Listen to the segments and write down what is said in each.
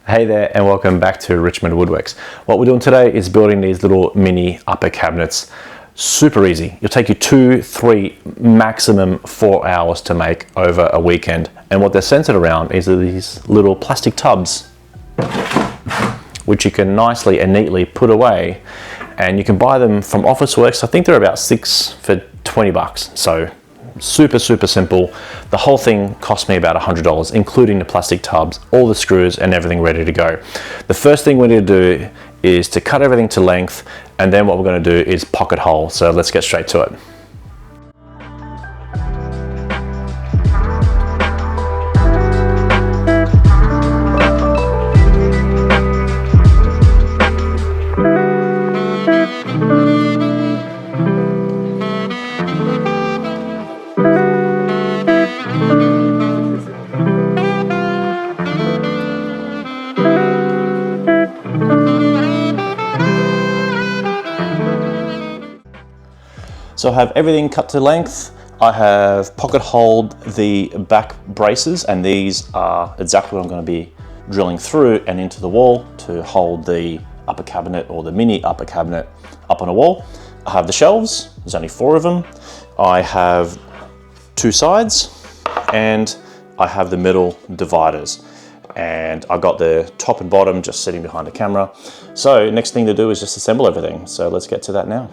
Hey there and welcome back to Richmond Woodworks. What we're doing today is building these little mini upper cabinets. Super easy. It'll take you 2, 3, maximum 4 hours to make over a weekend. And what they're centered around is these little plastic tubs, which you can nicely and neatly put away. And you can buy them from Officeworks. I think they're about 6 for $20. So super simple. The whole thing cost me about $100, including the plastic tubs, all the screws and everything ready to go. The first thing we need to do is to cut everything to length, and then what we're going to do is pocket hole. So let's get straight to it. So I have everything cut to length. I have pocket holed the back braces, and these are exactly what I'm going to be drilling through and into the wall to hold the upper cabinet or the mini upper cabinet up on a wall. I have the shelves, there's only 4 of them. I have 2 sides and I have the middle dividers. And I got the top and bottom just sitting behind the camera. So next thing to do is just assemble everything. So let's get to that now.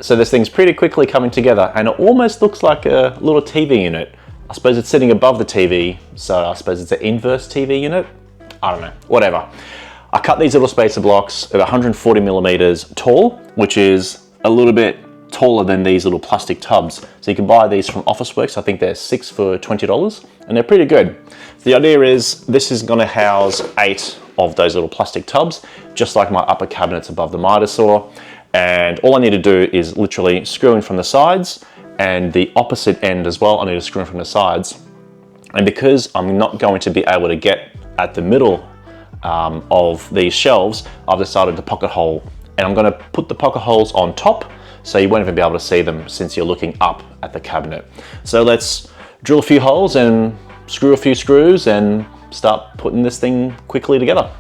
So this thing's pretty quickly coming together, and it almost looks like a little TV unit. I suppose it's sitting above the TV, so I suppose it's an inverse TV unit. I don't know, whatever. I cut these little spacer blocks at 140 millimeters tall, which is a little bit taller than these little plastic tubs. So you can buy these from Officeworks. I think they're 6 for $20, and they're pretty good. The idea is this is gonna house 8 of those little plastic tubs, just like my upper cabinets above the miter saw. And all I need to do is literally screw in from the sides, and the opposite end as well, I need to screw in from the sides. And because I'm not going to be able to get at the middle of these shelves, I've decided to pocket hole. And I'm gonna put the pocket holes on top, so you won't even be able to see them since you're looking up at the cabinet. So let's drill a few holes and screw a few screws and start putting this thing quickly together.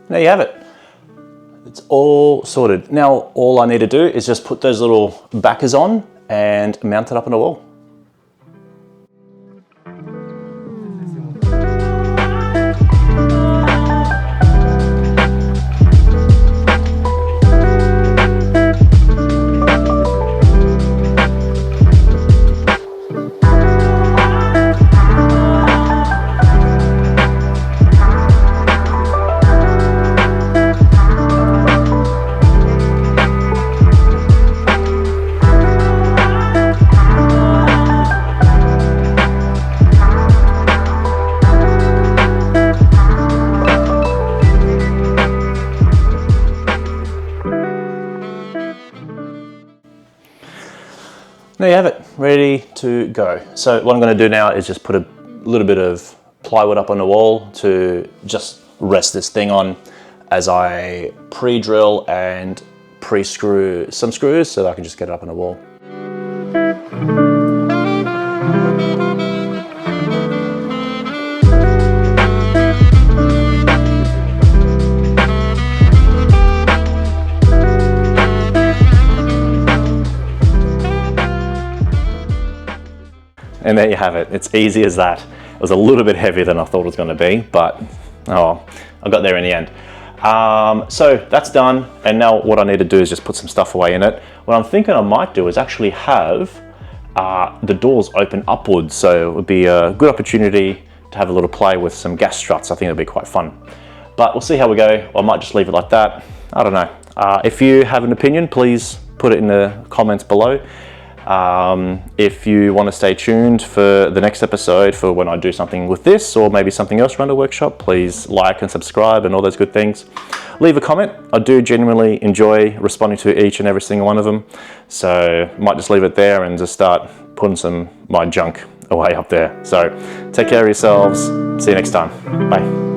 There you have it. It's all sorted. Now all I need to do is just put those little backers on and mount it up on the wall. there you have it, ready to go. So what I'm going to do now is just put a little bit of plywood up on the wall to just rest this thing on as I pre-drill and pre-screw some screws so that I can just get it up on the wall. And there you have it. It's easy as that. It was a little bit heavier than I thought it was going to be, but oh, I got there in the end. So that's done, and now what I need to do is just put some stuff away in it. What I'm thinking I might do is actually have the doors open upwards, so it would be a good opportunity to have a little play with some gas struts. I think it'll be quite fun. But we'll see how we go. I might just leave it like that. I don't know. If you have an opinion, please put it in the comments below. If you want to stay tuned for the next episode for when I do something with this or maybe something else around the workshop, please like and subscribe and all those good things. Leave a comment. I do genuinely enjoy responding to each and every single one of them. So might just leave it there and just start putting my junk away up there. So take care of yourselves. See you next time. Bye.